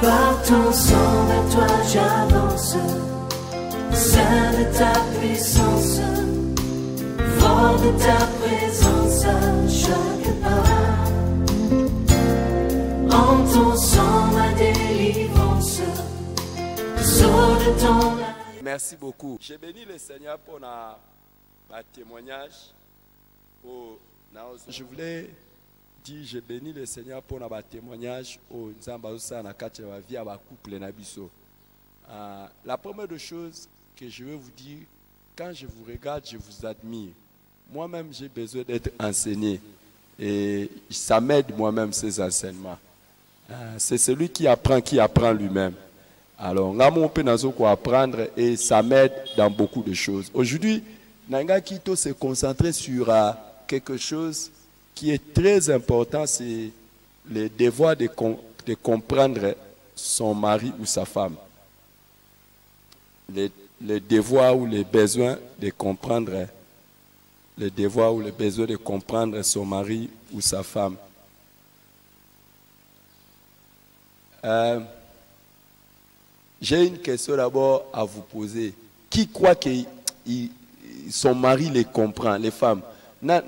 Par ton sang vers toi j'avance, Saint de ta puissance, fort de ta présence à chaque pas. En ton sang ma délivrance, sors de ton... Merci beaucoup. J'ai béni le Seigneur pour ma témoignage. Je voulais dire, j'ai béni le Seigneur pour ma témoignage au couple. La première des choses que je veux vous dire, quand je vous regarde, je vous admire. Moi-même, j'ai besoin d'être enseigné. Et ça m'aide moi-même ces enseignements. C'est celui qui apprend lui-même. Alors, on peut apprendre et ça m'aide dans beaucoup de choses. Aujourd'hui, Nanga Kito s'est concentré sur quelque chose qui est très important, c'est le devoir de comprendre son mari ou sa femme. Le devoir ou les besoins de comprendre, le devoir ou le besoin de comprendre son mari ou sa femme. J'ai une question d'abord à vous poser. Qui croit que son mari les comprend, les femmes? Quand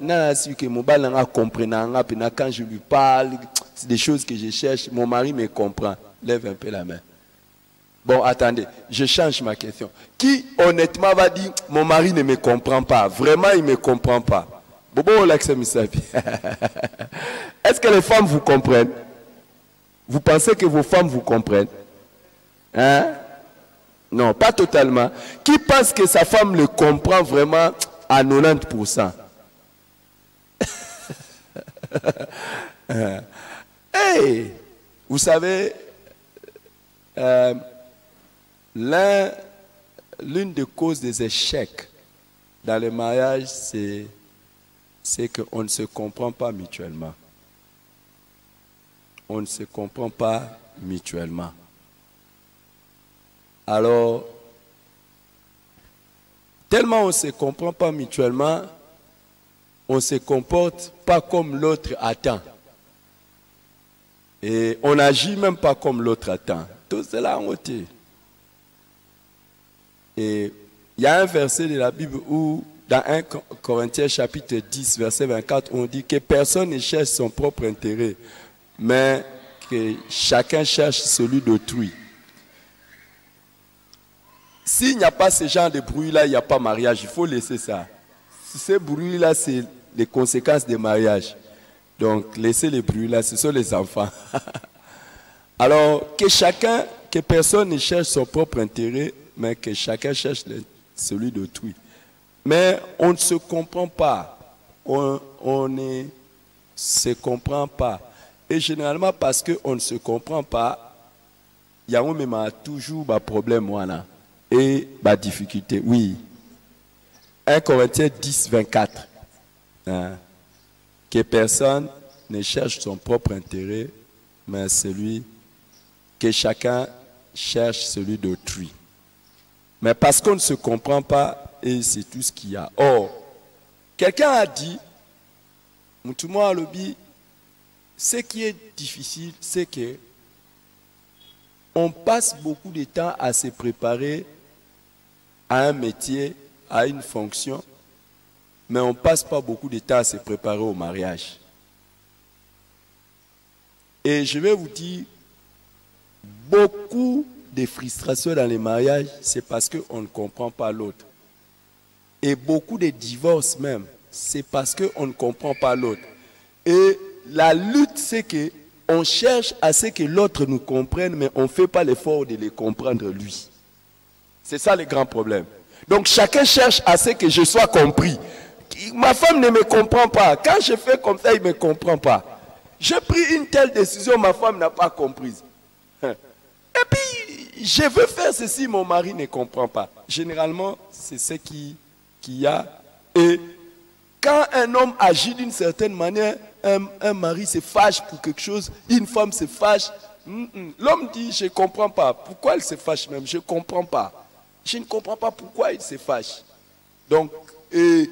je lui parle, c'est des choses que je cherche, mon mari me comprend. Lève un peu la main. Bon, attendez, je change ma question. Qui honnêtement va dire, mon mari ne me comprend pas? Vraiment, il ne me comprend pas. Est-ce que les femmes vous comprennent? Vous pensez que vos femmes vous comprennent? Hein? Non, pas totalement. Qui pense que sa femme le comprend vraiment à 90%? Hey, vous savez, l'une des causes des échecs dans le mariage, c'est qu'on ne se comprend pas mutuellement. On ne se comprend pas mutuellement. Alors, tellement on ne se comprend pas mutuellement, on ne se comporte pas comme l'autre attend. Et on n'agit même pas comme l'autre attend. Tout cela en ôté. Et il y a un verset de la Bible où, dans 1 Corinthiens chapitre 10, verset 24, on dit que personne ne cherche son propre intérêt, mais que chacun cherche celui d'autrui. S'il n'y a pas ce genre de bruit-là, il n'y a pas mariage. Il faut laisser ça. Ce bruit-là, c'est les conséquences des mariages. Donc, laissez les bruits-là, ce sont les enfants. Alors, que personne ne cherche son propre intérêt, mais que chacun cherche celui d'autrui. Mais on ne se comprend pas. On ne se comprend pas. Et généralement, parce qu'on ne se comprend pas, il y a toujours un problème. Voilà. Et ma difficulté, oui. 1 Corinthiens 10, 24. Hein? Que personne ne cherche son propre intérêt, mais que chacun cherche celui d'autrui. Mais parce qu'on ne se comprend pas, et c'est tout ce qu'il y a. Or, quelqu'un a dit, ce qui est difficile, c'est que on passe beaucoup de temps à se préparer à un métier, à une fonction, mais on ne passe pas beaucoup de temps à se préparer au mariage. Et je vais vous dire, beaucoup de frustrations dans les mariages, c'est parce qu'on ne comprend pas l'autre. Et beaucoup de divorces même, c'est parce qu'on ne comprend pas l'autre. Et la lutte, c'est qu'on cherche à ce que l'autre nous comprenne, mais on ne fait pas l'effort de le comprendre lui. C'est ça le grand problème. Donc chacun cherche à ce que je sois compris. Ma femme ne me comprend pas. Quand je fais comme ça, il ne me comprend pas. J'ai pris une telle décision, ma femme n'a pas comprise. Et puis, je veux faire ceci, mon mari ne comprend pas. Généralement, c'est ce qu'il y a. Et quand un homme agit d'une certaine manière, un mari se fâche pour quelque chose, une femme se fâche. L'homme dit, je ne comprends pas. Pourquoi elle se fâche même? Je ne comprends pas. Je ne comprends pas pourquoi il se fâche. Donc, et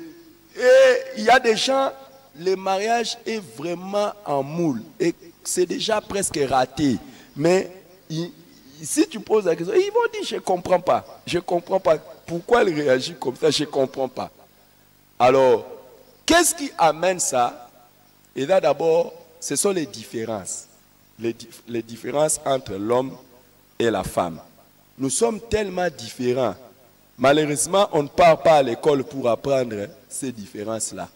il y a des gens, le mariage est vraiment en moule. Et c'est déjà presque raté. Mais si tu poses la question, ils vont dire, je ne comprends pas. Je ne comprends pas. Pourquoi il réagit comme ça? Je ne comprends pas. Alors, qu'est-ce qui amène ça? Et là, d'abord, ce sont les différences. Les différences entre l'homme et la femme. Nous sommes tellement différents. Malheureusement, on ne part pas à l'école pour apprendre ces différences-là.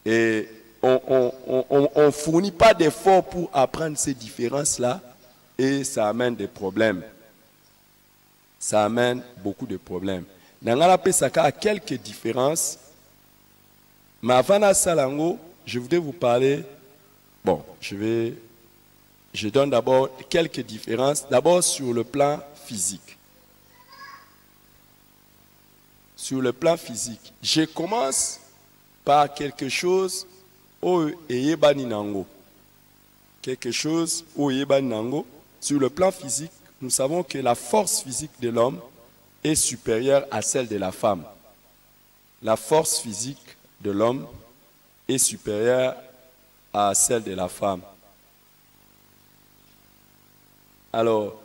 Et on ne fournit pas d'efforts pour apprendre ces différences-là. Et ça amène des problèmes. Ça amène beaucoup de problèmes. Dans la Pesaka, a quelques différences. Mais avant la Salango, je voudrais vous parler. Bon, je donne d'abord quelques différences. D'abord sur le plan physique. Sur le plan physique. Je commence par quelque chose au Eyebani Nango. Quelque chose au Eyebani Nango. Sur le plan physique, nous savons que la force physique de l'homme est supérieure à celle de la femme. La force physique de l'homme est supérieure à celle de la femme. Alors,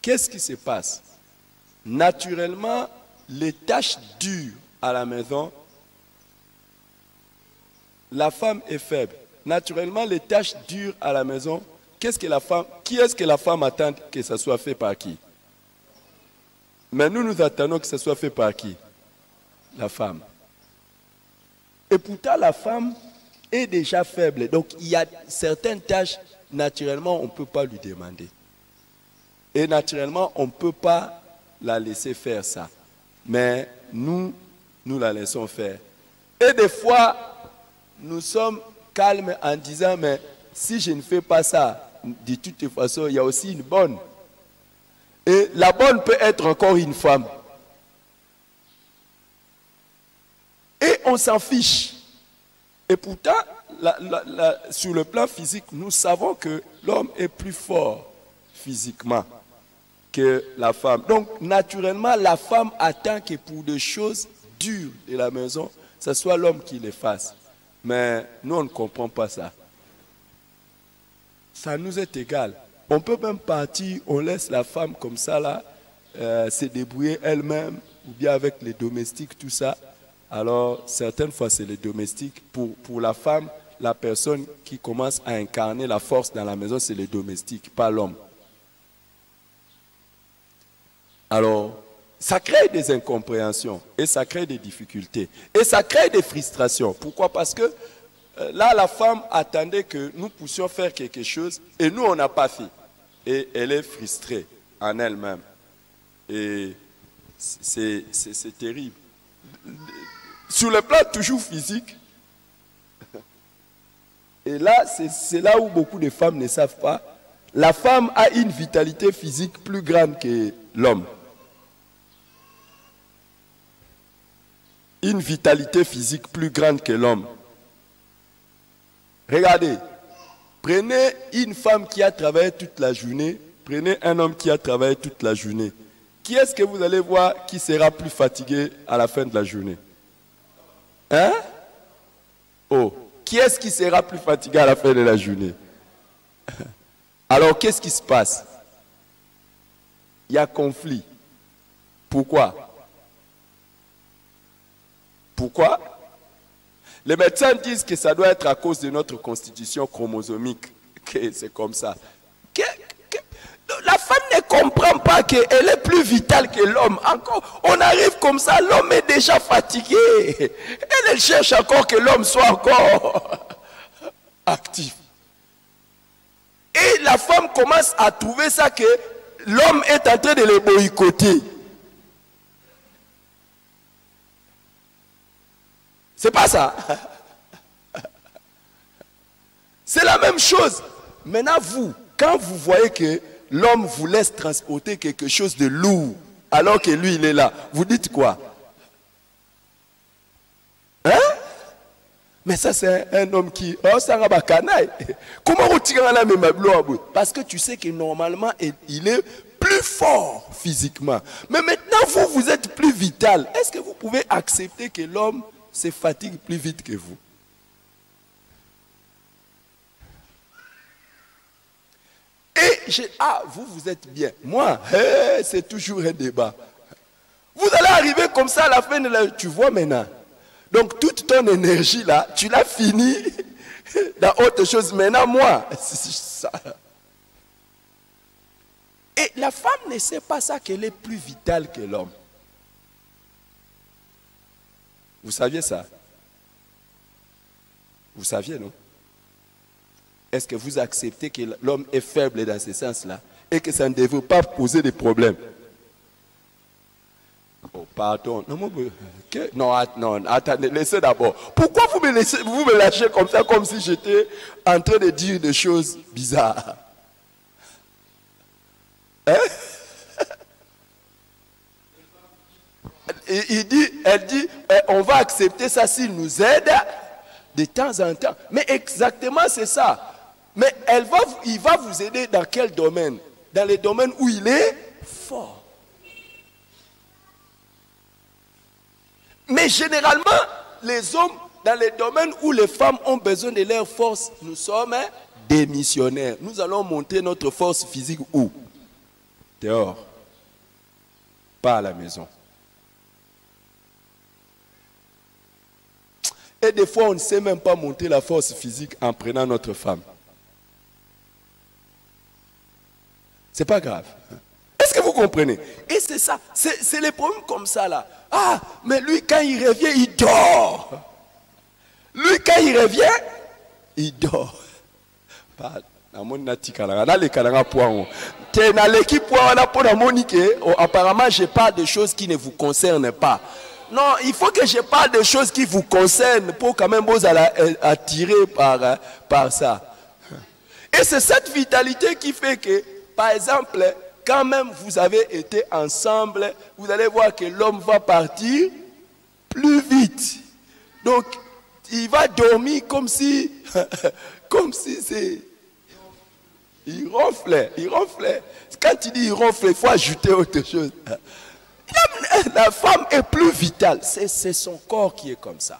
qu'est-ce qui se passe? Naturellement, les tâches dures à la maison, la femme est faible. Naturellement, les tâches dures à la maison, qui est-ce que la femme attend que ça soit fait par qui? Mais nous attendons que ça soit fait par qui? La femme. Et pourtant, la femme est déjà faible. Donc, il y a certaines tâches, naturellement, on ne peut pas lui demander. Et naturellement, on ne peut pas la laisser faire ça. Mais nous la laissons faire. Et des fois, nous sommes calmes en disant, mais si je ne fais pas ça, de toute façon, il y a aussi une bonne. Et la bonne peut être encore une femme. Et on s'en fiche. Et pourtant, sur le plan physique, nous savons que l'homme est plus fort physiquement que la femme. Donc, naturellement, la femme attend que pour des choses dures de la maison, ce soit l'homme qui les fasse. Mais nous, on ne comprend pas ça. Ça nous est égal. On peut même partir, on laisse la femme comme ça, là, se débrouiller elle-même, ou bien avec les domestiques, tout ça. Alors, certaines fois, c'est les domestiques. Pour la femme, la personne qui commence à incarner la force dans la maison, c'est les domestiques, pas l'homme. Alors, ça crée des incompréhensions et ça crée des difficultés. Et ça crée des frustrations. Pourquoi? Parce que là, la femme attendait que nous puissions faire quelque chose et nous, on n'a pas fait. Et elle est frustrée en elle-même. Et c'est terrible. Sur le plan toujours physique, et là, c'est là où beaucoup de femmes ne savent pas, la femme a une vitalité physique plus grande que l'homme. Une vitalité physique plus grande que l'homme. Regardez, prenez une femme qui a travaillé toute la journée, prenez un homme qui a travaillé toute la journée. Qui est-ce que vous allez voir qui sera plus fatigué à la fin de la journée? Hein? Oh, qui est-ce qui sera plus fatigué à la fin de la journée? Alors, qu'est-ce qui se passe? Il y a conflit. Pourquoi? Pourquoi? Les médecins disent que ça doit être à cause de notre constitution chromosomique, que c'est comme ça. La femme ne comprend pas qu'elle est plus vitale que l'homme. Encore, on arrive comme ça, l'homme est déjà fatigué. Elle cherche encore que l'homme soit encore actif. Et la femme commence à trouver ça que l'homme est en train de les boycotter. C'est pas ça. C'est la même chose. Maintenant, vous, quand vous voyez que l'homme vous laisse transporter quelque chose de lourd, alors que lui, il est là, vous dites quoi? Hein? Mais ça, c'est un homme qui... Oh, ça va canaille. Comment on tire la même? Parce que tu sais que normalement, il est plus plus fort physiquement. Mais maintenant, vous êtes plus vital. Est-ce que vous pouvez accepter que l'homme se fatigue plus vite que vous? Et vous êtes bien. Moi, c'est toujours un débat. Vous allez arriver comme ça à la fin de la... Tu vois maintenant. Donc toute ton énergie là, tu l'as fini dans autre chose. Maintenant, moi, c'est ça. Et la femme ne sait pas ça qu'elle est plus vitale que l'homme. Vous saviez ça? Vous saviez, non? Est-ce que vous acceptez que l'homme est faible dans ce sens-là et que ça ne devrait pas poser de problèmes? Oh, pardon. Non, attendez, laissez d'abord. Pourquoi vous me lâchez comme ça, comme si j'étais en train de dire des choses bizarres? Hein? Elle dit, on va accepter ça s'il nous aide de temps en temps. Mais exactement c'est ça. Mais il va vous aider dans quel domaine? Dans les domaines où il est fort. Mais généralement, les hommes, dans les domaines où les femmes ont besoin de leur force, nous sommes des missionnaires. Nous allons monter notre force physique où? Dehors. Pas à la maison. Et des fois, on ne sait même pas monter la force physique en prenant notre femme. C'est pas grave. Est-ce que vous comprenez? Et c'est ça. C'est les problèmes comme ça là. Ah, mais lui, quand il revient, il dort. Lui, quand il revient, il dort. Apparemment, je parle de choses qui ne vous concernent pas. Non, il faut que je parle de choses qui vous concernent pour quand même vous attirer par ça. Et c'est cette vitalité qui fait que, par exemple, quand même vous avez été ensemble, vous allez voir que l'homme va partir plus vite. Donc, il va dormir comme si c'est... Il ronfle. Quand il dit il ronfle, il faut ajouter autre chose. La femme est plus vitale. C'est son corps qui est comme ça.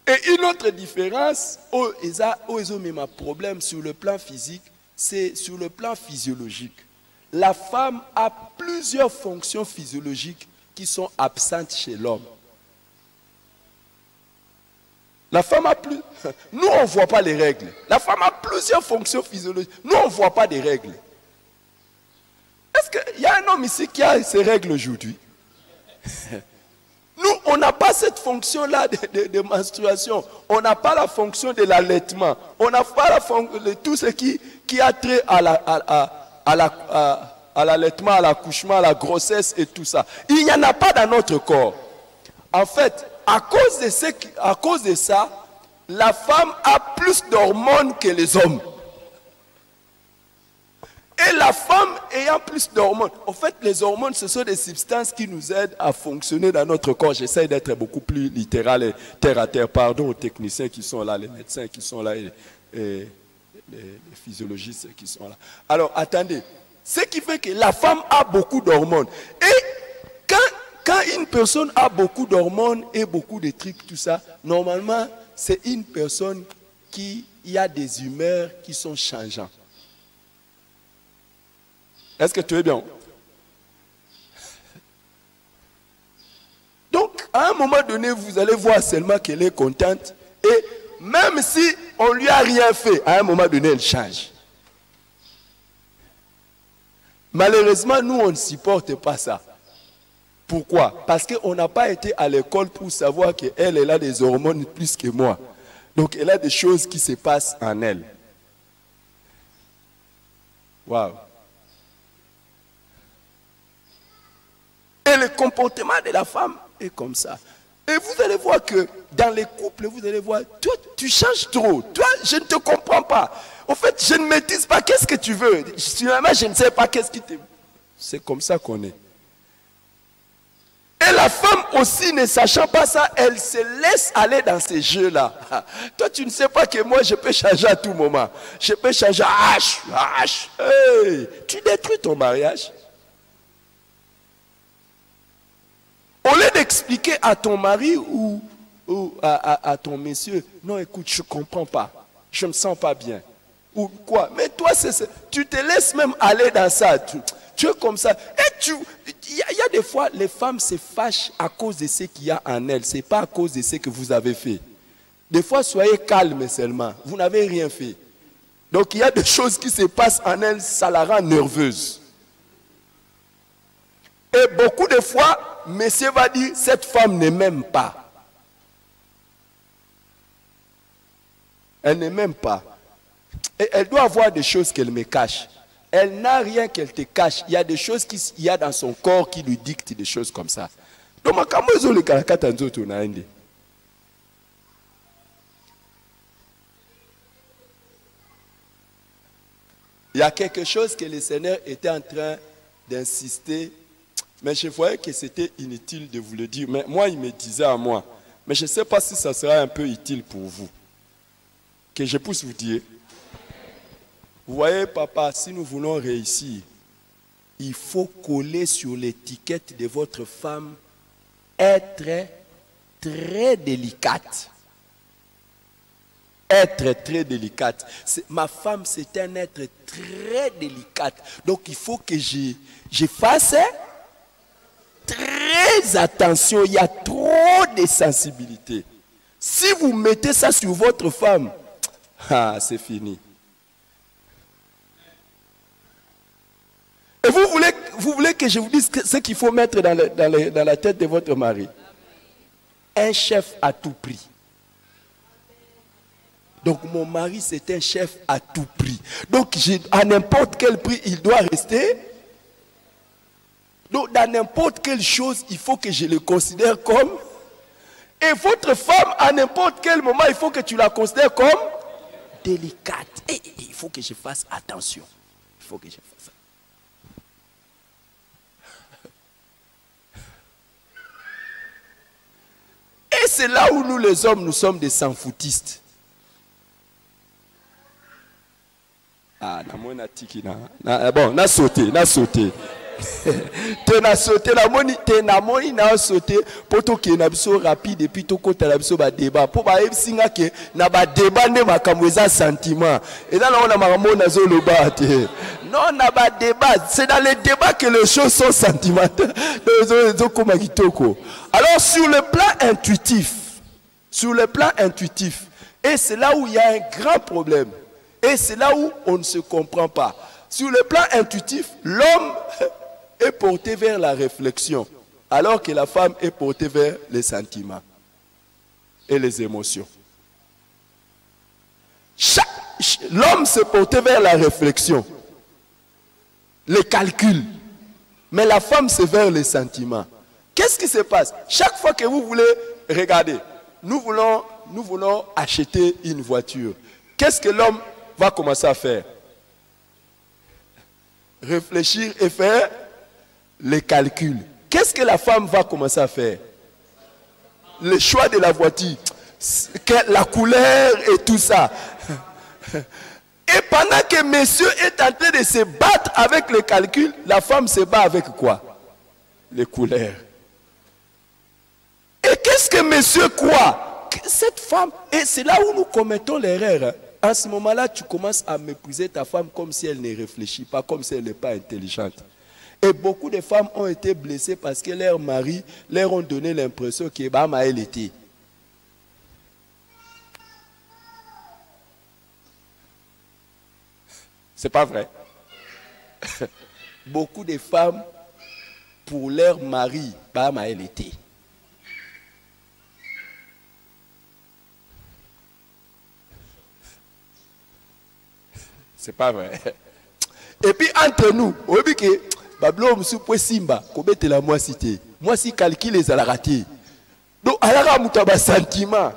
Et une autre différence, ils ont même un problème sur le plan physique, c'est sur le plan physiologique. La femme a plusieurs fonctions physiologiques qui sont absentes chez l'homme. La femme a plus... Nous, on ne voit pas les règles. La femme a plusieurs fonctions physiologiques. Nous, on ne voit pas des règles. Est-ce qu'il y a un homme ici qui a ces règles aujourd'hui? Nous, on n'a pas cette fonction-là de menstruation. On n'a pas la fonction de l'allaitement. On n'a pas la fonction de tout ce qui a trait à l'allaitement, à l'accouchement, à la grossesse et tout ça. Il n'y en a pas dans notre corps. En fait, à cause de ça, la femme a plus d'hormones que les hommes. Et la femme ayant plus d'hormones, en fait, les hormones, ce sont des substances qui nous aident à fonctionner dans notre corps. J'essaie d'être beaucoup plus littéral et terre à terre. Pardon aux techniciens qui sont là, les médecins qui sont là, et les physiologistes qui sont là. Alors, attendez. Ce qui fait que la femme a beaucoup d'hormones. Et quand une personne a beaucoup d'hormones et beaucoup de trucs, tout ça, normalement, c'est une personne qui a des humeurs qui sont changeantes. Est-ce que tu es bien? Donc, à un moment donné, vous allez voir seulement qu'elle est contente. Et même si on ne lui a rien fait, à un moment donné, elle change. Malheureusement, nous, on ne supporte pas ça. Pourquoi? Parce qu'on n'a pas été à l'école pour savoir qu'elle a des hormones plus que moi. Donc, elle a des choses qui se passent en elle. Waouh! Et le comportement de la femme est comme ça. Et vous allez voir que dans les couples, vous allez voir, toi, tu changes trop. Toi, je ne te comprends pas. En fait, je ne maîtrise pas. Qu'est-ce que tu veux? Finalement, je ne sais pas qu'est-ce qui te... C'est comme ça qu'on est. Et la femme aussi, ne sachant pas ça, elle se laisse aller dans ces jeux-là. Toi, tu ne sais pas que moi, je peux changer à tout moment. Je peux changer. Hey, tu détruis ton mariage. Au lieu d'expliquer à ton mari ou à ton monsieur, non, écoute, je ne comprends pas. Je ne me sens pas bien. Ou quoi? Mais toi, tu te laisses même aller dans ça. Tu es comme ça. Et il y a des fois, les femmes se fâchent à cause de ce qu'il y a en elles. Ce n'est pas à cause de ce que vous avez fait. Des fois, soyez calme seulement. Vous n'avez rien fait. Donc, il y a des choses qui se passent en elles, ça la rend nerveuse. Et beaucoup de fois, monsieur va dire, cette femme ne m'aime pas. Elle ne m'aime pas. Et elle doit avoir des choses qu'elle me cache. Elle n'a rien qu'elle te cache. Il y a des choses qu'il y a dans son corps qui lui dictent des choses comme ça. Donc, il y a quelque chose que le Seigneur était en train d'insister, mais je voyais que c'était inutile de vous le dire. Mais moi, il me disait à moi, mais je ne sais pas si ça sera un peu utile pour vous, que je puisse vous dire. Vous voyez, papa, si nous voulons réussir, il faut coller sur l'étiquette de votre femme être très délicate. Être très délicate. Ma femme, c'est un être très délicate. Donc, il faut que je fasse très attention. Il y a trop de sensibilité. Si vous mettez ça sur votre femme, c'est fini. Et vous voulez que je vous dise ce qu'il faut mettre dans la tête de votre mari? Un chef à tout prix. Donc mon mari, c'est un chef à tout prix. Donc à n'importe quel prix, il doit rester. Donc dans n'importe quelle chose, il faut que je le considère comme. Et votre femme, à n'importe quel moment, il faut que tu la considères comme délicate. Et il faut que je fasse attention. Il faut que je fasse attention. Et c'est là où nous les hommes, nous sommes des sans-foutistes. Bon, n'a sauté. Tu as sauté, tu sauté, pour que tu aies rapide et puis tu as débat. Pour que tu aies un débat, tu as un sentiment. Et là, on a un débat. Non, débat. C'est dans les débats que les choses sont sentimentales. Alors, sur le plan intuitif, et c'est là où il y a un grand problème. Et c'est là où on ne se comprend pas. Sur le plan intuitif, l'homme est porté vers la réflexion, alors que la femme est portée vers les sentiments et les émotions. L'homme se porte vers la réflexion, les calculs, mais la femme c'est vers les sentiments. Qu'est-ce qui se passe? Chaque fois que vous voulez, regardez, nous voulons acheter une voiture. Qu'est-ce que l'homme va commencer à faire? Réfléchir et faire les calculs. Qu'est-ce que la femme va commencer à faire? Le choix de la voiture, la couleur et tout ça. Et pendant que monsieur est en train de se battre avec les calculs, la femme se bat avec quoi? Les couleurs. Et qu'est-ce que monsieur croit? Cette femme, et c'est là où nous commettons l'erreur. En ce moment-là, tu commences à mépriser ta femme comme si elle ne réfléchit pas, comme si elle n'est pas intelligente. Et beaucoup de femmes ont été blessées parce que leurs maris leur ont donné l'impression que elle était. C'est pas vrai. Beaucoup de femmes, pour leur mari, elle était. C'est pas vrai. Et puis entre nous, on dit que Bablo Msupwe Simba, Kobete la moi cité. Moi si calcule les raté. Donc alors mutaba sentiment.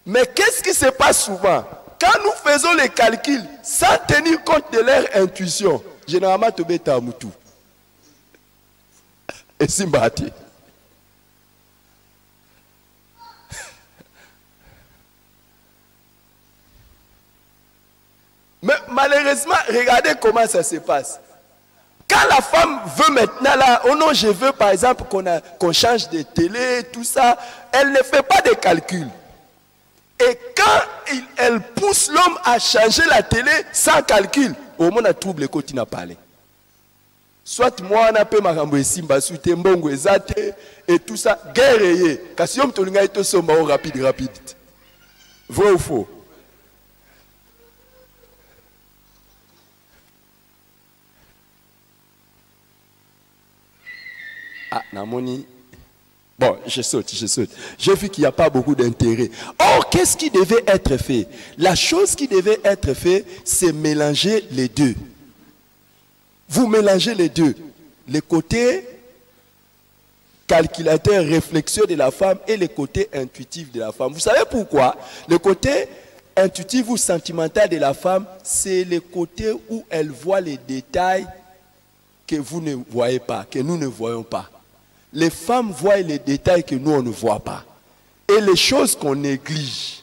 Mais qu'est-ce qui se passe souvent? Quand nous faisons les calculs sans tenir compte de leur intuition, généralement Tobeta Mutu. Et Simba. malheureusement, regardez comment ça se passe. Quand la femme veut maintenant, là, oh non, je veux par exemple qu'on change de télé, tout ça, elle ne fait pas de calcul. Et quand elle pousse l'homme à changer la télé sans calcul, au moins on trouble côté n'a parlé. Soit moi on a peu makambo esimba suite mbongo ezate et tout ça guerrier. Kasi yom tolinga ito somba rapide. Vrai ou faux? Ah, Namoni. Bon, je saute. J'ai vu qu'il n'y a pas beaucoup d'intérêt. Or, qu'est-ce qui devait être fait? La chose qui devait être fait, c'est mélanger les deux. Vous mélangez les deux. Le côté calculateur, réflexion de la femme et le côté intuitif de la femme. Vous savez pourquoi? Le côté intuitif ou sentimental de la femme, c'est le côté où elle voit les détails que vous ne voyez pas, que nous ne voyons pas. Les femmes voient les détails que nous, on ne voit pas. Et les choses qu'on néglige.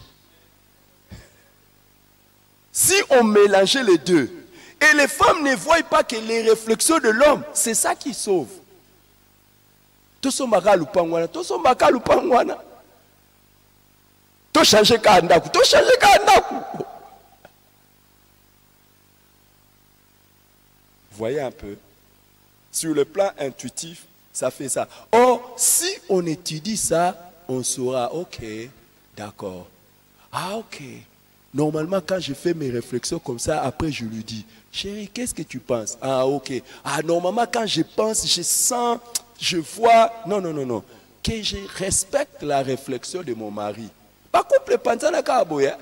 Si on mélangeait les deux, et les femmes ne voient pas que les réflexions de l'homme, c'est ça qui sauve. Tosomaka lupangwana. To changer kandaku. Voyez un peu. Sur le plan intuitif, ça fait ça. Or, si on étudie ça, on saura, ok, d'accord. Ah, ok. Normalement, quand je fais mes réflexions comme ça, après je lui dis, chérie, qu'est-ce que tu penses? Ah, ok. Ah, normalement, quand je pense, je sens, je vois. Non. Que je respecte la réflexion de mon mari. Pas couple panzana kaboya.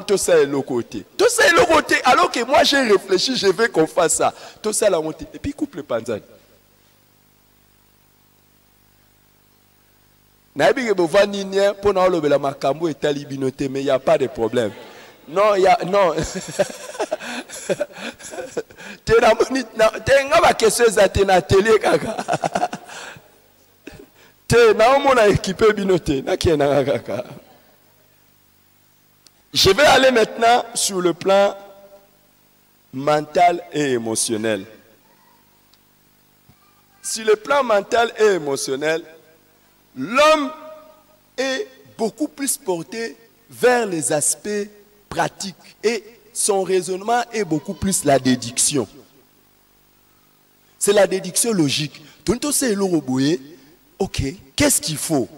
Tout ça est l'autre côté. Tout ça est l'autre côté. Alors que moi j'ai réfléchi, je veux qu'on fasse ça. Tout ça est la montée. Et puis couple panzana. Mais il n'y a pas de problème. Non, il y a. Non. Je vais aller maintenant sur le plan mental et émotionnel. Sur le plan mental et émotionnel, l'homme est beaucoup plus porté vers les aspects pratiques et son raisonnement est beaucoup plus la déduction. C'est la déduction logique. Ok, qu'est-ce qu'il faut?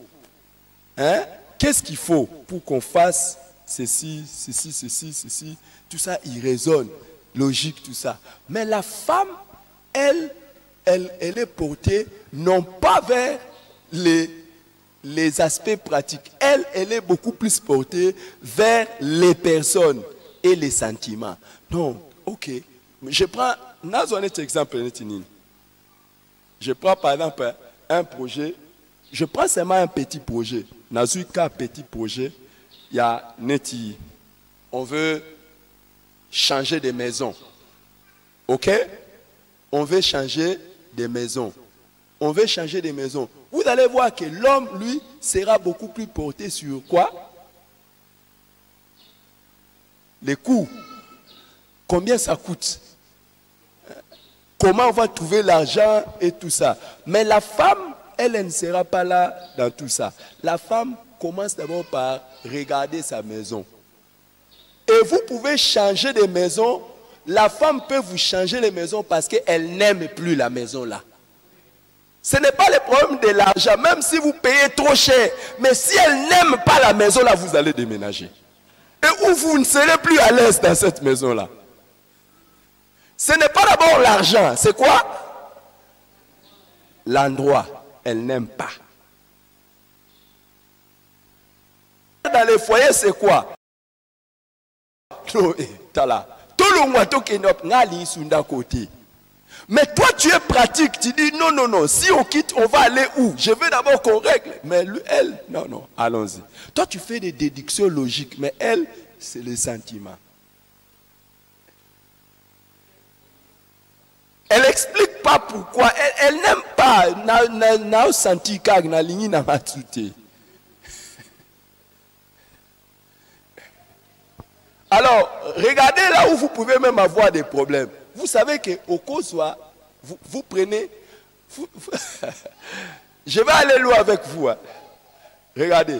Qu'est-ce qu'il faut pour qu'on fasse ceci, tout ça, il raisonne, logique, tout ça. Mais la femme, elle est portée non pas vers les aspects pratiques. Elle est beaucoup plus portée vers les personnes et les sentiments. Donc, ok, je prends un exemple. Je prends par exemple un projet, je prends seulement un petit projet. Dans un petit projet, il y a Neti. On veut changer de maison. Ok? On veut changer de maison. On veut changer de maison. Vous allez voir que l'homme, lui, sera beaucoup plus porté sur quoi? Les coûts. Combien ça coûte? Comment on va trouver l'argent et tout ça. Mais la femme, elle ne sera pas là dans tout ça. La femme commence d'abord par regarder sa maison. Et vous pouvez changer de maison. La femme peut vous changer les maisons parce qu'elle n'aime plus la maison là. Ce n'est pas le problème de l'argent, même si vous payez trop cher. Mais si elle n'aime pas la maison là, vous allez déménager. Et où vous ne serez plus à l'aise dans cette maison là. Ce n'est pas d'abord l'argent, c'est quoi? L'endroit, elle n'aime pas. Dans les foyers, c'est quoi? Mais toi, tu es pratique. Tu dis non. Si on quitte, on va aller où? Je veux d'abord qu'on règle. Mais lui, elle, non, allons-y. Toi, tu fais des déductions logiques. Mais elle, c'est le sentiment. Elle n'explique pas pourquoi. Elle n'aime pas. N'a senti kag na ligni na matute. Alors, regardez là où vous pouvez même avoir des problèmes. Vous savez qu'au Kosovo, vous prenez... Je vais aller loin avec vous. Hein. Regardez.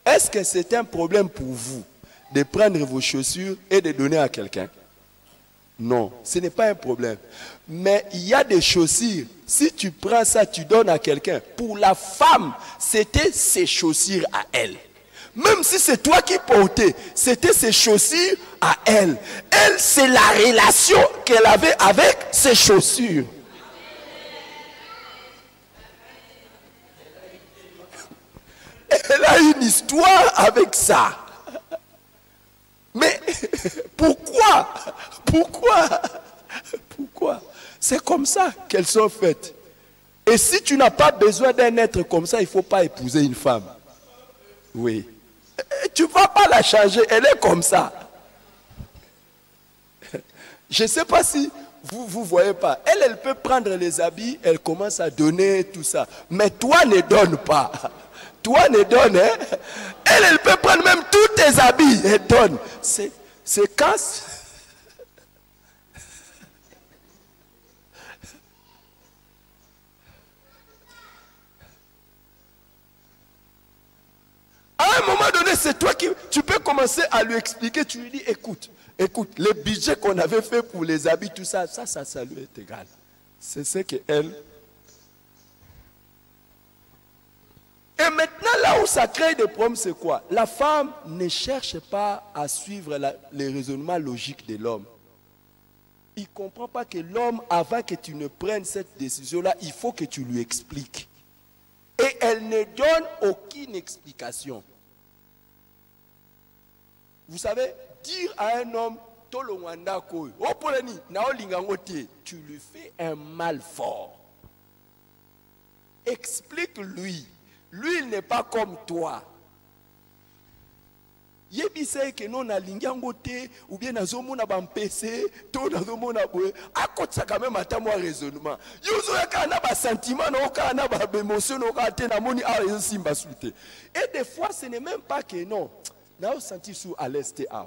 Est-ce que c'est un problème pour vous de prendre vos chaussures et de donner à quelqu'un? Non, ce n'est pas un problème. Mais il y a des chaussures. Si tu prends ça, tu donnes à quelqu'un. Pour la femme, c'était ses chaussures à elle. Même si c'est toi qui portais, c'était ses chaussures à elle. Elle, c'est la relation qu'elle avait avec ses chaussures. Elle a une histoire avec ça. Mais pourquoi? Pourquoi? C'est comme ça qu'elles sont faites. Et si tu n'as pas besoin d'un être comme ça, il ne faut pas épouser une femme. Oui. Tu ne vas pas la changer, elle est comme ça. Je ne sais pas si vous ne voyez pas. Elle peut prendre les habits, elle commence à donner tout ça. Mais toi, ne donne pas. Toi, ne donne. Hein? Elle peut prendre même tous tes habits et donne. C'est casse. À un moment donné, c'est toi qui... Tu peux commencer à lui expliquer. Tu lui dis, écoute, le budget qu'on avait fait pour les habits, tout ça, ça lui est égal. C'est ce qu'elle... Et maintenant, là où ça crée des problèmes, c'est quoi? La femme ne cherche pas à suivre les raisonnements logiques de l'homme. Il ne comprend pas que l'homme, avant que tu ne prennes cette décision-là, il faut que tu lui expliques. Et elle ne donne aucune explication. Vous savez, dire à un homme, tu lui fais un mal fort. Explique-lui. Lui, il n'est pas comme toi. Yebisei que non alingi angote ou bien nazomona bampese to nazomona boye akotsa quand même ata moi raisonnement yuzo yaka na ba sentiment na oka na ba émotion na oka te na moni a simba suite. Et des fois ce n'est même pas que non na senti sous à l'aise te a.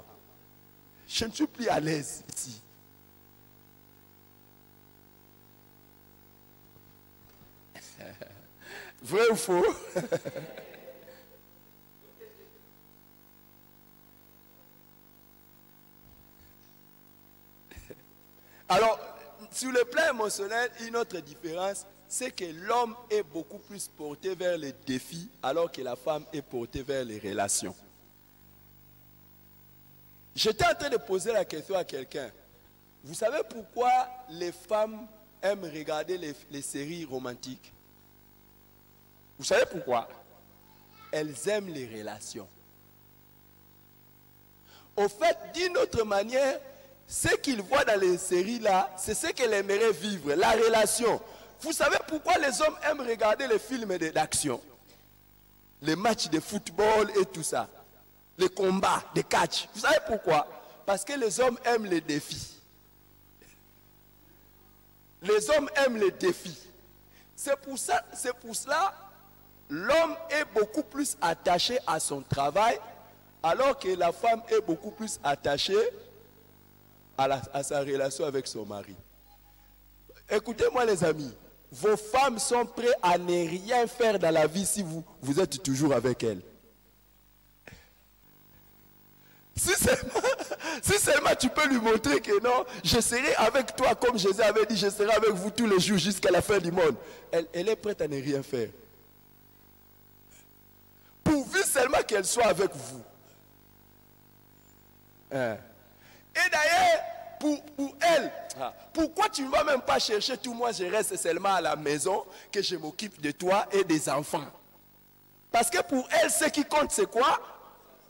Je ne suis plus à l'aise ici. Vrai ou faux? Alors, sur le plan émotionnel, une autre différence, c'est que l'homme est beaucoup plus porté vers les défis, alors que la femme est portée vers les relations. J'étais en train de poser la question à quelqu'un. Vous savez pourquoi les femmes aiment regarder les séries romantiques? Vous savez pourquoi? Elles aiment les relations. Au fait, d'une autre manière, ce qu'ils voient dans les séries là, c'est ce qu'elles aimeraient vivre, la relation. Vous savez pourquoi les hommes aiment regarder les films d'action? Les matchs de football et tout ça. Les combats, de catch. Vous savez pourquoi? Parce que les hommes aiment les défis. Les hommes aiment les défis. C'est pour cela, l'homme est beaucoup plus attaché à son travail, alors que la femme est beaucoup plus attachée à sa relation avec son mari. Écoutez-moi les amis, vos femmes sont prêtes à ne rien faire dans la vie si vous êtes toujours avec elles. Si seulement tu peux lui montrer que non, je serai avec toi comme Jésus avait dit, je serai avec vous tous les jours jusqu'à la fin du monde. Elle est prête à ne rien faire. Pourvu seulement qu'elle soit avec vous. Et d'ailleurs, pour elle, pourquoi tu ne vas même pas chercher tout, moi je reste seulement à la maison, que je m'occupe de toi et des enfants? Parce que pour elle, ce qui compte, c'est quoi?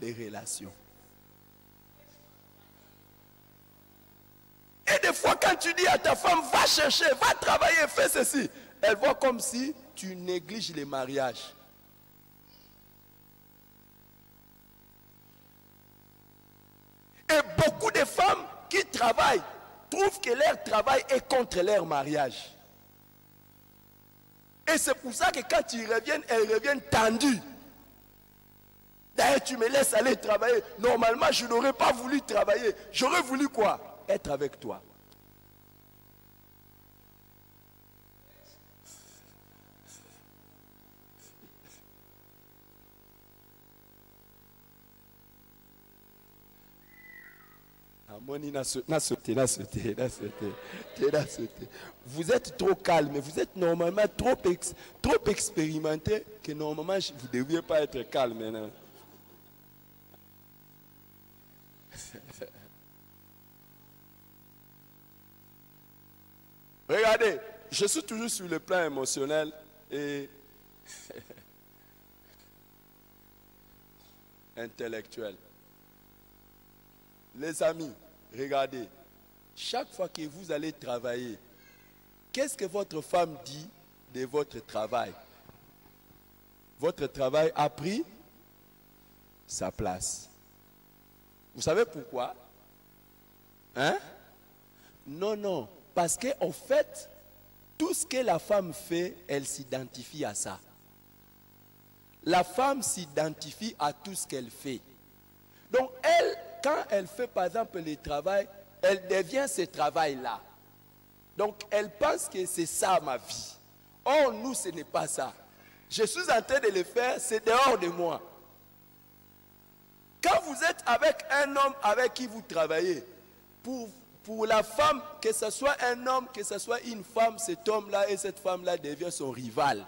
Les relations. Et des fois, quand tu dis à ta femme, va chercher, va travailler, fais ceci, elle voit comme si tu négliges les mariages. Et beaucoup de femmes qui travaillent trouvent que leur travail est contre leur mariage. Et c'est pour ça que quand ils reviennent, elles reviennent tendues. D'ailleurs, tu me laisses aller travailler. Normalement, je n'aurais pas voulu travailler. J'aurais voulu quoi? Être avec toi. Vous êtes trop calme, vous êtes normalement trop expérimenté que normalement vous ne deviez pas être calme maintenant. Regardez, je suis toujours sur le plan émotionnel et intellectuel. Les amis, regardez, chaque fois que vous allez travailler, qu'est-ce que votre femme dit de votre travail? Votre travail a pris sa place. Vous savez pourquoi? Hein? Non, non. Parce qu'en fait, tout ce que la femme fait, elle s'identifie à ça. La femme s'identifie à tout ce qu'elle fait. Donc, elle, quand elle fait par exemple le travail, elle devient ce travail-là. Donc, elle pense que c'est ça ma vie. Or, nous, ce n'est pas ça. Je suis en train de le faire, c'est dehors de moi. Quand vous êtes avec un homme avec qui vous travaillez, pour la femme, que ce soit un homme, que ce soit une femme, cet homme-là et cette femme-là devient son rival.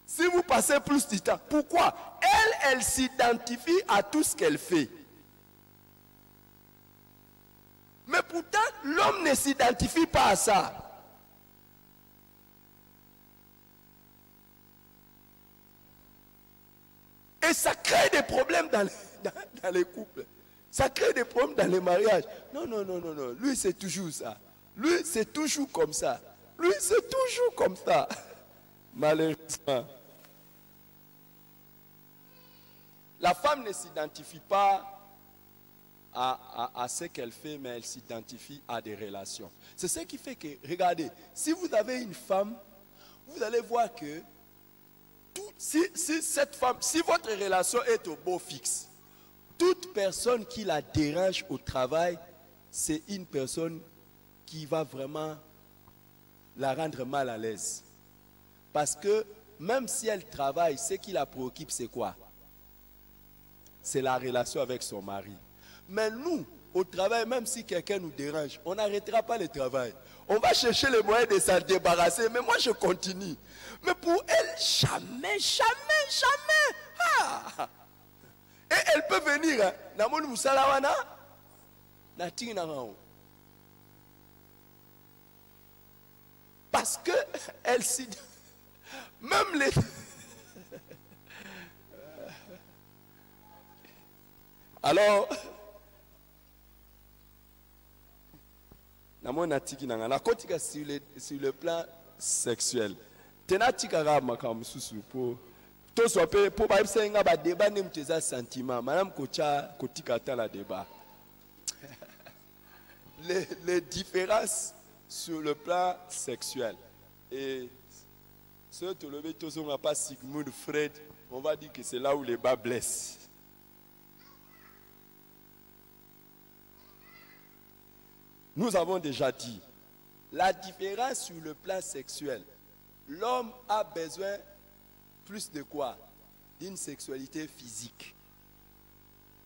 Si vous passez plus de temps, pourquoi? Elle s'identifie à tout ce qu'elle fait. Mais pourtant, l'homme ne s'identifie pas à ça. Et ça crée des problèmes dans les couples. Ça crée des problèmes dans les mariages. Non, non, non, non, non. Lui, c'est toujours ça. Lui, c'est toujours comme ça. Lui, c'est toujours comme ça. Malheureusement. La femme ne s'identifie pas à ce qu'elle fait, mais elle s'identifie à des relations. C'est ce qui fait que, regardez, si vous avez une femme, vous allez voir que si cette femme, si votre relation est au beau fixe, toute personne qui la dérange au travail, c'est une personne qui va vraiment la rendre mal à l'aise. Parce que même si elle travaille, ce qui la préoccupe, c'est quoi? C'est la relation avec son mari. Mais nous, au travail, même si quelqu'un nous dérange, on n'arrêtera pas le travail. On va chercher les moyens de s'en débarrasser. Mais moi, je continue. Mais pour elle, jamais, jamais, jamais. Ah! Et elle peut venir. Parce que elle s'y... Même les... Alors... sur le plan sexuel. Les différences sur le plan sexuel. Et ce que le n'a pas Sigmund Freud, on va dire que c'est là où les bas blessent. Nous avons déjà dit, la différence sur le plan sexuel, l'homme a besoin plus de quoi? D'une sexualité physique.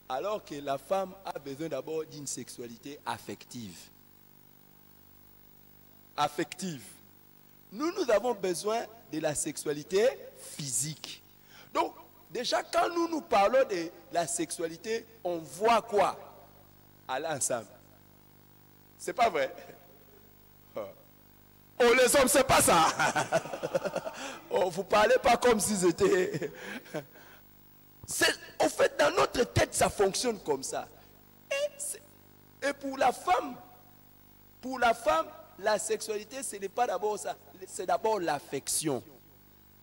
Alors que la femme a besoin d'abord d'une sexualité affective. Affective. Nous avons besoin de la sexualité physique. Donc, déjà quand nous parlons de la sexualité, on voit quoi? Aller ensemble. C'est pas vrai? Oh, les hommes, c'est pas ça. Oh, vous parlez pas comme si c'était... En fait, dans notre tête, ça fonctionne comme ça. Et pour la femme, la sexualité, ce n'est pas d'abord ça. C'est d'abord l'affection.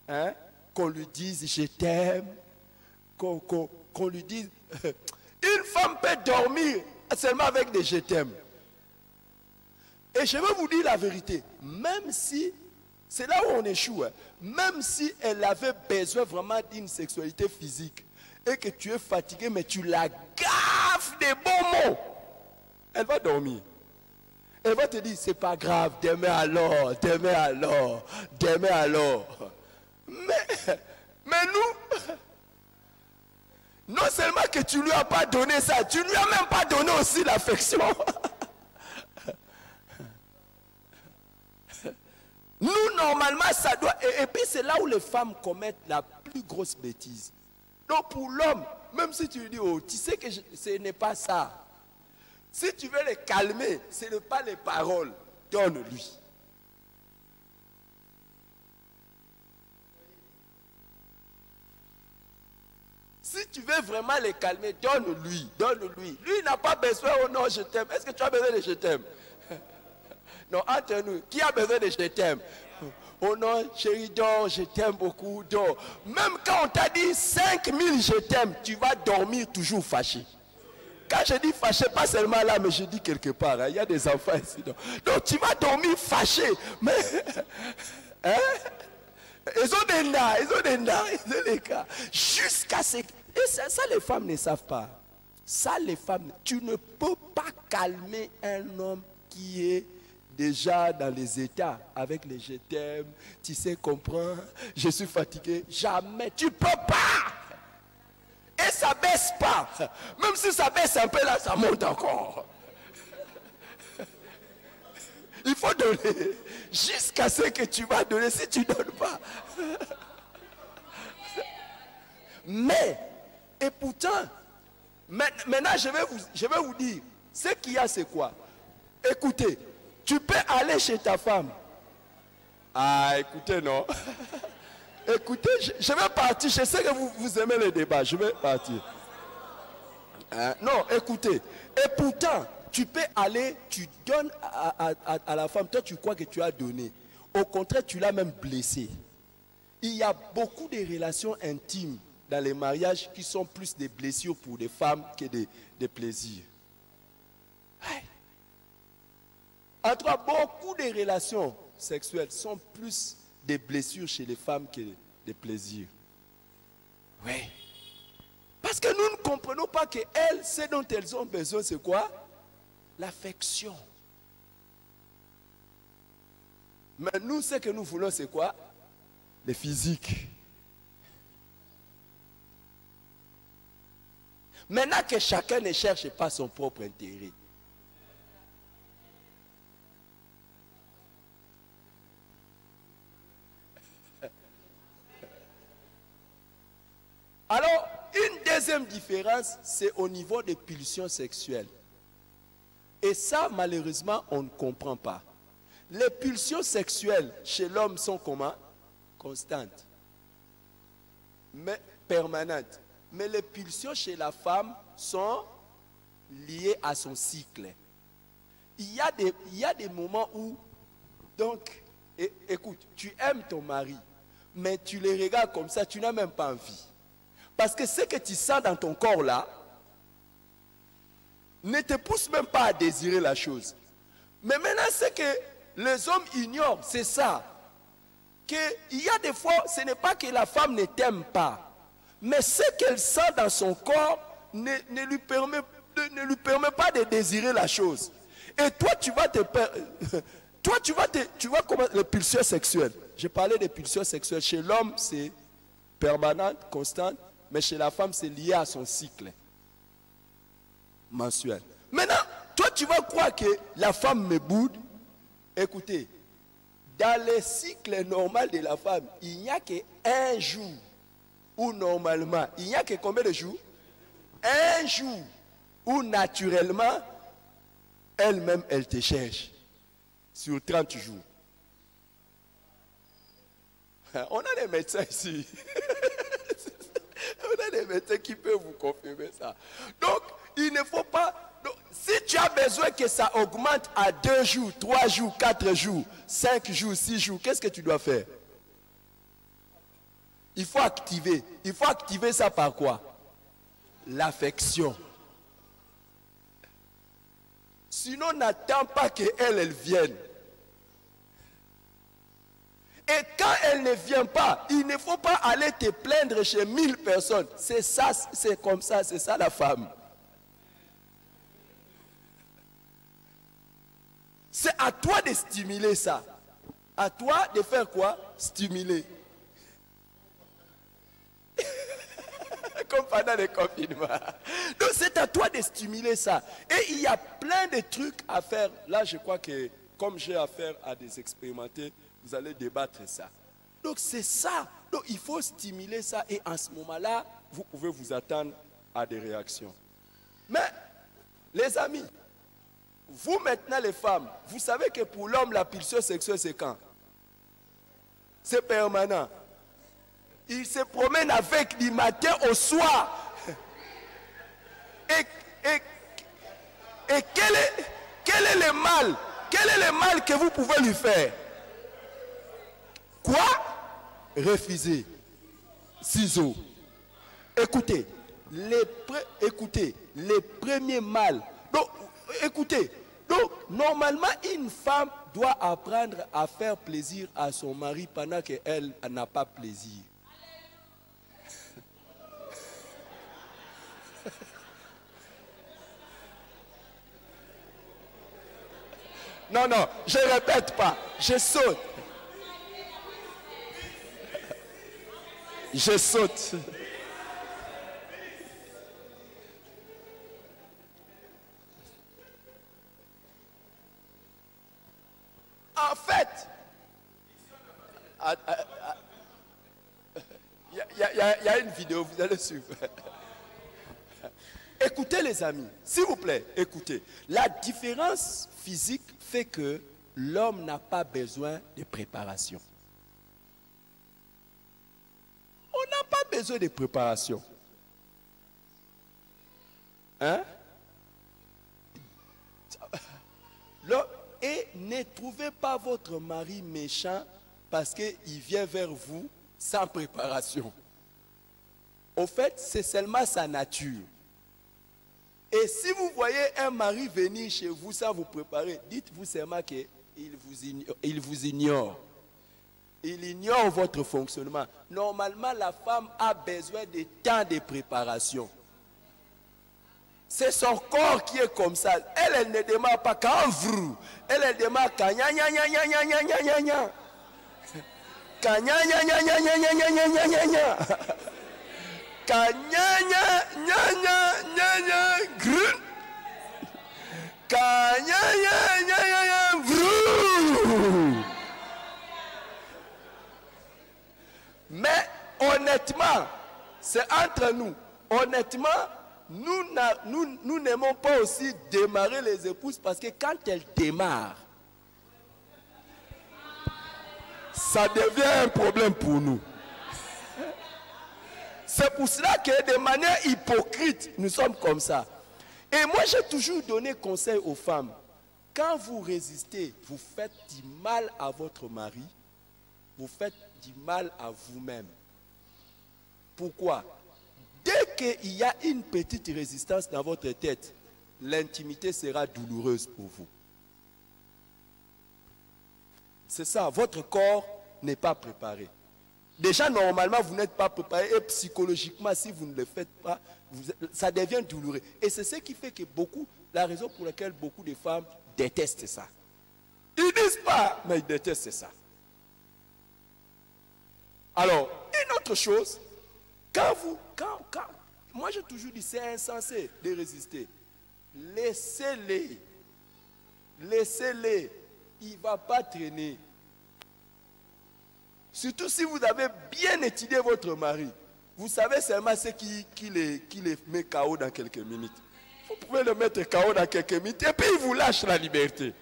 Hein? Qu'on lui dise « je t'aime », qu'on lui dise... Une femme peut dormir seulement avec des « je t'aime ». Et je vais vous dire la vérité, même si C'est là où on échoue. Hein. Même si elle avait besoin vraiment d'une sexualité physique et que tu es fatigué, mais tu la gaffes des bons mots, elle va dormir. Elle va te dire, c'est pas grave, demain alors, demain alors, demain alors. Mais nous, non seulement que tu lui as pas donné ça, tu lui as même pas donné aussi l'affection. Nous, normalement, ça doit... Et puis, c'est là où les femmes commettent la plus grosse bêtise. Donc, pour l'homme, même si tu lui dis, oh, tu sais que ce n'est pas ça. Si tu veux les calmer, ce n'est pas les paroles. Donne-lui. Si tu veux vraiment les calmer, donne-lui. Donne-lui. Lui, il n'a pas besoin, oh non, je t'aime. Est-ce que tu as besoin de je t'aime? Non, entre nous, qui a besoin de je t'aime? Oh non, chérie, dors, je t'aime beaucoup, dors. Même quand on t'a dit 5000 je t'aime, tu vas dormir toujours fâché. Quand je dis fâché, pas seulement là, mais je dis quelque part. Hein, il y a des enfants ici. Donc tu vas dormir fâché. Mais, hein? Ils ont des cas. Jusqu'à ce... Et ça, les femmes ne savent pas. Ça, les femmes, tu ne peux pas calmer un homme qui est déjà dans les états avec les je t'aime, tu sais, comprends, je suis fatigué. Jamais, tu ne peux pas. Et ça ne baisse pas. Même si ça baisse un peu là, ça monte encore. Il faut donner jusqu'à ce que tu vas donner. Si tu ne donnes pas. Mais, et pourtant, maintenant je vais vous dire, ce qu'il y a c'est quoi? Écoutez, tu peux aller chez ta femme. Ah, écoutez, non. Écoutez, je vais partir. Je sais que vous aimez les débats. Je vais partir. Non, écoutez. Et pourtant, tu peux aller, tu donnes à la femme. Toi, tu crois que tu as donné. Au contraire, tu l'as même blessé. Il y a beaucoup de relations intimes dans les mariages qui sont plus des blessures pour des femmes que des plaisirs. Ouais. En tout cas, beaucoup de relations sexuelles sont plus des blessures chez les femmes que des plaisirs. Oui. Parce que nous ne comprenons pas qu'elles, ce dont elles ont besoin, c'est quoi? L'affection. Mais nous, ce que nous voulons, c'est quoi? Le physique. Maintenant que chacun ne cherche pas son propre intérêt. Alors, une deuxième différence, c'est au niveau des pulsions sexuelles. Et ça, malheureusement, on ne comprend pas. Les pulsions sexuelles chez l'homme sont comment? Constantes. Mais permanentes. Mais les pulsions chez la femme sont liées à son cycle. Il y a des moments où, donc, écoute, tu aimes ton mari, mais tu le regardes comme ça, tu n'as même pas envie. Parce que ce que tu sens dans ton corps là, ne te pousse même pas à désirer la chose. Mais maintenant, ce que les hommes ignorent, c'est ça. Qu'il y a des fois, ce n'est pas que la femme ne t'aime pas. Mais ce qu'elle sent dans son corps ne lui permet pas de désirer la chose. Et toi, tu vois comment les pulsions sexuelles. Je parlais des pulsions sexuelles. Chez l'homme, c'est permanent, constant. Mais chez la femme, c'est lié à son cycle mensuel. Maintenant, toi, tu vas croire que la femme me boude. Écoutez, dans le cycle normal de la femme, il n'y a qu'un jour où normalement, il n'y a que combien de jours? Un jour où naturellement, elle-même, elle te cherche. Sur 30 jours. On a des médecins ici. On a des médecins qui peuvent vous confirmer ça. Donc, il ne faut pas... Donc, si tu as besoin que ça augmente à 2 jours, 3 jours, 4 jours, 5 jours, 6 jours, qu'est-ce que tu dois faire? Il faut activer. Il faut activer ça par quoi? L'affection. Sinon, n'attends pas qu'elle vienne. Et quand elle ne vient pas, il ne faut pas aller te plaindre chez 1000 personnes. C'est ça, c'est comme ça, c'est ça la femme. C'est à toi de stimuler ça. À toi de faire quoi? Stimuler. Comme pendant le confinement. Donc c'est à toi de stimuler ça. Et il y a plein de trucs à faire. Là, je crois que comme j'ai affaire à des expérimentés, vous allez débattre ça. Donc c'est ça. Donc il faut stimuler ça. Et en ce moment-là, vous pouvez vous attendre à des réactions. Mais, les amis, vous maintenant les femmes, vous savez que pour l'homme, la pulsion sexuelle, c'est quand? C'est permanent. Il se promène avec du matin au soir. Et quel est le mal? Quel est le mal que vous pouvez lui faire? Quoi? Refuser. Ciseaux. Écoutez, les premiers mal. Donc, écoutez, donc normalement une femme doit apprendre à faire plaisir à son mari pendant qu'elle n'a pas plaisir. Non, non, je ne répète pas, je saute. Je saute. En fait, il y a une vidéo, vous allez suivre. Écoutez les amis, s'il vous plaît, écoutez. La différence physique fait que l'homme n'a pas besoin de préparation. On n'a pas besoin de préparation. Hein? Et ne trouvez pas votre mari méchant parce qu'il vient vers vous sans préparation. Au fait, c'est seulement sa nature. Et si vous voyez un mari venir chez vous sans vous préparer, dites-vous seulement qu'il vous ignore. Il ignore votre fonctionnement. Normalement, la femme a besoin de temps de préparation. C'est son corps qui est comme ça. Elle ne démarre pas quand vrou. Elle démarre quand nya nya nya nya nya nya nya nya nya. Quand nya nya nya nya nya nya nya nya nya nya nya. Quand nya nya nya nya nya nya grun. Quand nya nya nya nya nya vrou. Mais honnêtement, c'est entre nous. Honnêtement, nous n'aimons pas aussi démarrer les épouses parce que quand elles démarrent, ça devient un problème pour nous. C'est pour cela que de manière hypocrite, nous sommes comme ça. Et moi, j'ai toujours donné conseil aux femmes. Quand vous résistez, vous faites du mal à votre mari, vous faites du mal à vous-même. Pourquoi? Dès qu'il y a une petite résistance dans votre tête, l'intimité sera douloureuse pour vous. C'est ça, votre corps n'est pas préparé. Déjà, normalement, vous n'êtes pas préparé et psychologiquement, si vous ne le faites pas, ça devient douloureux. Et c'est ce qui fait que la raison pour laquelle beaucoup de femmes détestent ça. Ils ne disent pas, mais ils détestent ça. Alors, une autre chose, moi j'ai toujours dit c'est insensé de résister. Laissez-les. Laissez-les. Il ne va pas traîner. Surtout si vous avez bien étudié votre mari. Vous savez seulement ce qui les met KO dans quelques minutes. Vous pouvez le mettre KO dans quelques minutes et puis il vous lâche la liberté.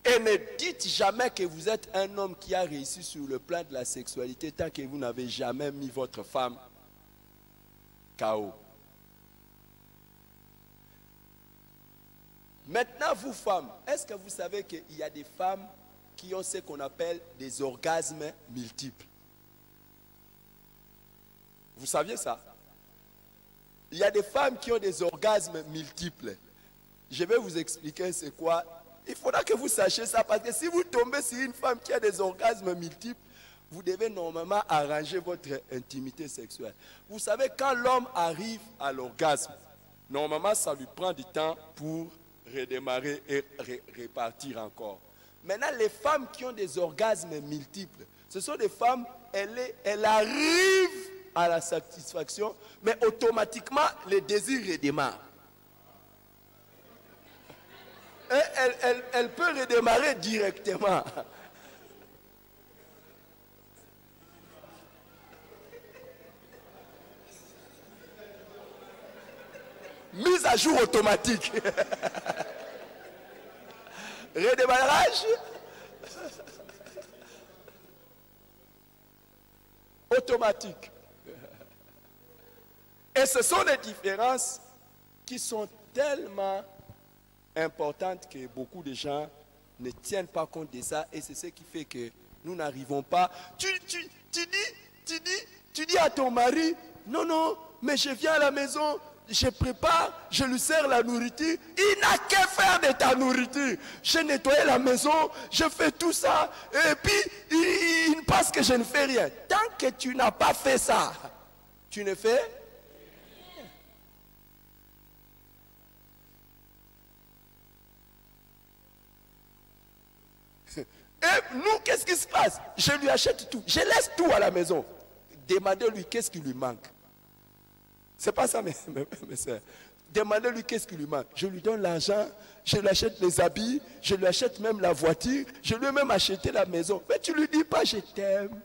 Et ne dites jamais que vous êtes un homme qui a réussi sur le plan de la sexualité tant que vous n'avez jamais mis votre femme KO. Maintenant, vous femmes, est-ce que vous savez qu'il y a des femmes qui ont ce qu'on appelle des orgasmes multiples? Vous saviez ça? Il y a des femmes qui ont des orgasmes multiples. Je vais vous expliquer c'est quoi. Il faudra que vous sachiez ça parce que si vous tombez sur une femme qui a des orgasmes multiples, vous devez normalement arranger votre intimité sexuelle. Vous savez, quand l'homme arrive à l'orgasme, normalement ça lui prend du temps pour redémarrer et repartir encore. Maintenant, les femmes qui ont des orgasmes multiples, ce sont des femmes, elles arrivent à la satisfaction, mais automatiquement, le désir redémarre. Et elle peut redémarrer directement. Mise à jour automatique. Redémarrage automatique. Et ce sont des différences qui sont tellement importantes que beaucoup de gens ne tiennent pas compte de ça. Et c'est ce qui fait que nous n'arrivons pas. Tu dis à ton mari, non, non, mais je viens à la maison, je prépare, je lui sers la nourriture. Il n'a qu'à faire de ta nourriture. Je nettoie la maison, je fais tout ça. Et puis, il pense que je ne fais rien. Tant que tu n'as pas fait ça, tu ne fais rien. Et nous, qu'est-ce qui se passe? Je lui achète tout. Je laisse tout à la maison. Demandez-lui qu'est-ce qui lui manque. C'est pas ça, mes soeurs. Demandez-lui qu'est-ce qui lui manque. Je lui donne l'argent, je lui achète les habits, je lui achète même la voiture, je lui ai même acheté la maison. Mais tu lui dis pas je t'aime.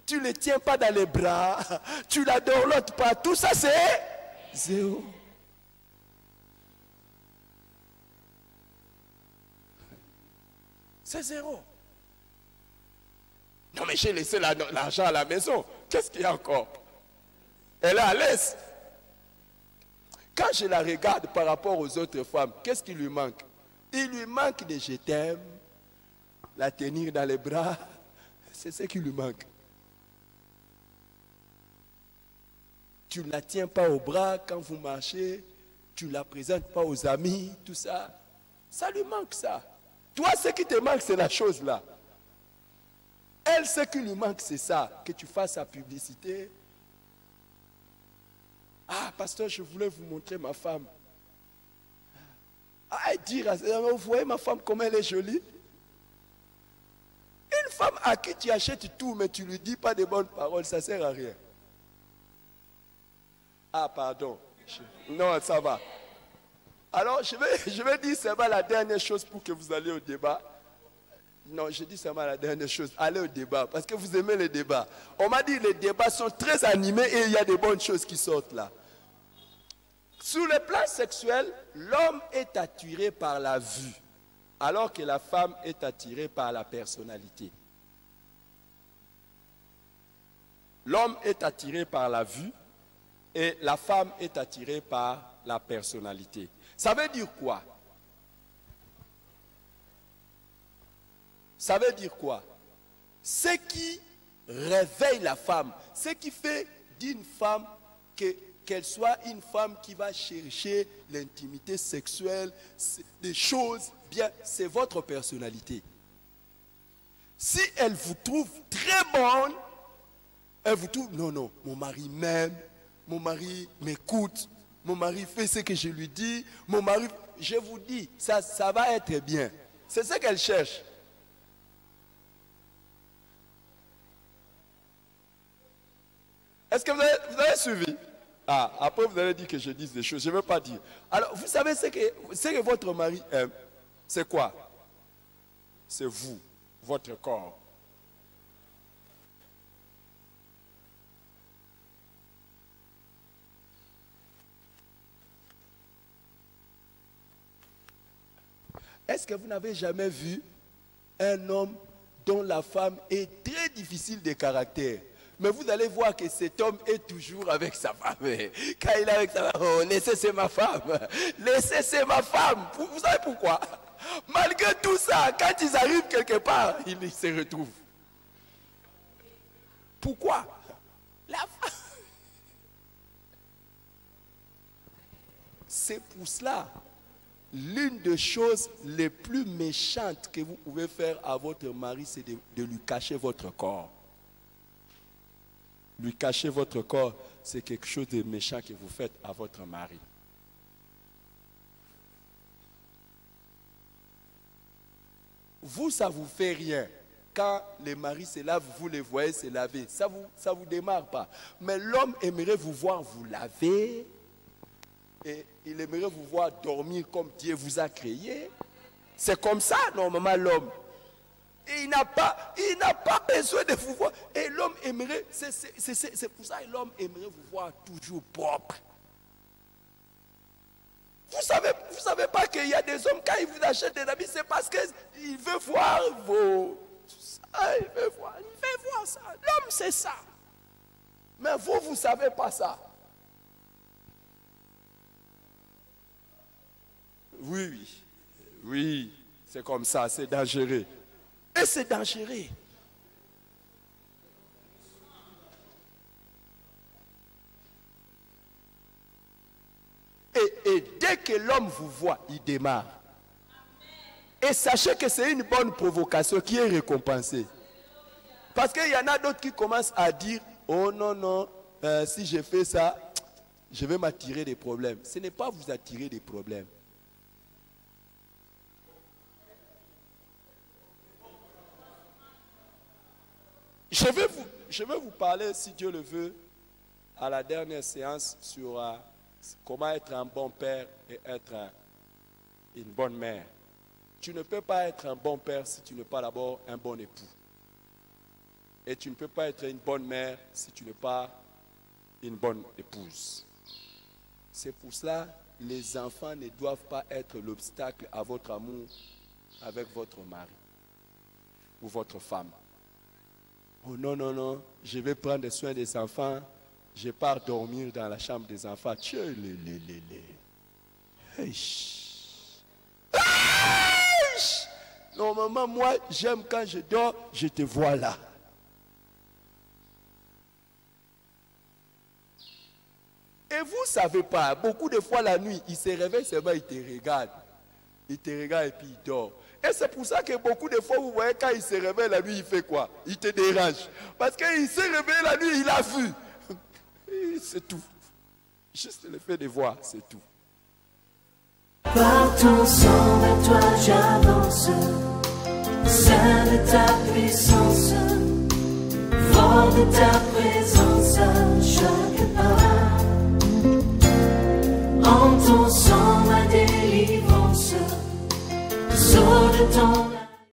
Tu ne le tiens pas dans les bras, tu l'adores l'autre pas. Tout ça c'est zéro. C'est zéro. Non mais j'ai laissé l'argent à la maison. Qu'est-ce qu'il y a encore? Elle est à l'aise. Quand je la regarde par rapport aux autres femmes, qu'est-ce qui lui manque? Il lui manque de je t'aime, la tenir dans les bras. C'est ce qui lui manque. Tu ne la tiens pas au bras quand vous marchez. Tu ne la présentes pas aux amis, tout ça. Ça lui manque ça. Toi, ce qui te manque, c'est la chose là. Elle, ce qui lui manque, c'est ça. Que tu fasses sa publicité. Ah, pasteur, je voulais vous montrer ma femme. Ah, et dire, vous voyez ma femme, comment elle est jolie. Une femme à qui tu achètes tout, mais tu ne lui dis pas de bonnes paroles, ça ne sert à rien. Ah, pardon. Non, ça va. Alors, je vais dire seulement la dernière chose pour que vous alliez au débat. Non, je dis seulement la dernière chose. Allez au débat, parce que vous aimez les débats. On m'a dit que les débats sont très animés et il y a des bonnes choses qui sortent là. Sur le plan sexuel, l'homme est attiré par la vue, alors que la femme est attirée par la personnalité. L'homme est attiré par la vue et la femme est attirée par la personnalité. Ça veut dire quoi? Ça veut dire quoi? Ce qui réveille la femme, ce qui fait d'une femme qu'elle soit une femme qui va chercher l'intimité sexuelle, des choses bien, c'est votre personnalité. Si elle vous trouve très bonne, elle vous trouve, non, non, mon mari m'aime, mon mari m'écoute, mon mari fait ce que je lui dis, mon mari, je vous dis, ça va être bien. C'est ce qu'elle cherche. Est-ce que vous avez suivi? Ah, après vous allez dire que je dise des choses, je ne veux pas dire. Alors, vous savez ce que votre mari aime, c'est quoi? C'est vous, votre corps. Est-ce que vous n'avez jamais vu un homme dont la femme est très difficile de caractère? Mais vous allez voir que cet homme est toujours avec sa femme. Quand il est avec sa femme, oh, laissez, c'est ma femme. Laissez, c'est ma femme. Vous savez pourquoi? Malgré tout ça, quand ils arrivent quelque part, ils se retrouvent. Pourquoi? La femme. C'est pour cela, l'une des choses les plus méchantes que vous pouvez faire à votre mari, c'est de lui cacher votre corps. Lui cacher votre corps, c'est quelque chose de méchant que vous faites à votre mari. Vous, ça ne vous fait rien. Quand les maris se lavent, vous les voyez se laver. Ça vous démarre pas. Mais l'homme aimerait vous voir vous laver. Et il aimerait vous voir dormir comme Dieu vous a créé. C'est comme ça, normalement, l'homme. Et il n'a pas besoin de vous voir. Et l'homme aimerait, c'est pour ça que l'homme aimerait vous voir toujours propre. Vous savez pas qu'il y a des hommes, quand ils vous achètent des habits, c'est parce qu'il veut voir vos... Il veut voir ça. L'homme, c'est ça. Mais vous ne savez pas ça. Oui, c'est comme ça, c'est dangereux. Et c'est dangereux. Et dès que l'homme vous voit, il démarre. Et sachez que c'est une bonne provocation qui est récompensée. Parce qu'il y en a d'autres qui commencent à dire, oh non, si je fais ça, je vais m'attirer des problèmes. Ce n'est pas vous attirer des problèmes. Je vais vous parler, si Dieu le veut, à la dernière séance sur comment être un bon père et être une bonne mère. Tu ne peux pas être un bon père si tu n'es pas d'abord un bon époux. Et tu ne peux pas être une bonne mère si tu n'es pas une bonne épouse. C'est pour cela que les enfants ne doivent pas être l'obstacle à votre amour avec votre mari ou votre femme. Oh non, je vais prendre soin des enfants, je pars dormir dans la chambre des enfants. Normalement, moi, j'aime quand je dors, je te vois là. Et vous ne savez pas, beaucoup de fois la nuit, il se réveille seulement, il te regarde. Il te regarde et puis il dort. Et c'est pour ça que beaucoup de fois, vous voyez, quand il se réveille la nuit, il fait quoi? Il te dérange. Parce qu'il s'est réveillé la nuit, il a vu. C'est tout. Juste le fait de voir, c'est tout. Par ton sang, vers toi j'avance, Saint de ta puissance, fort de ta présence à chaque pas. En ton sang, ma délivrance, sors de ton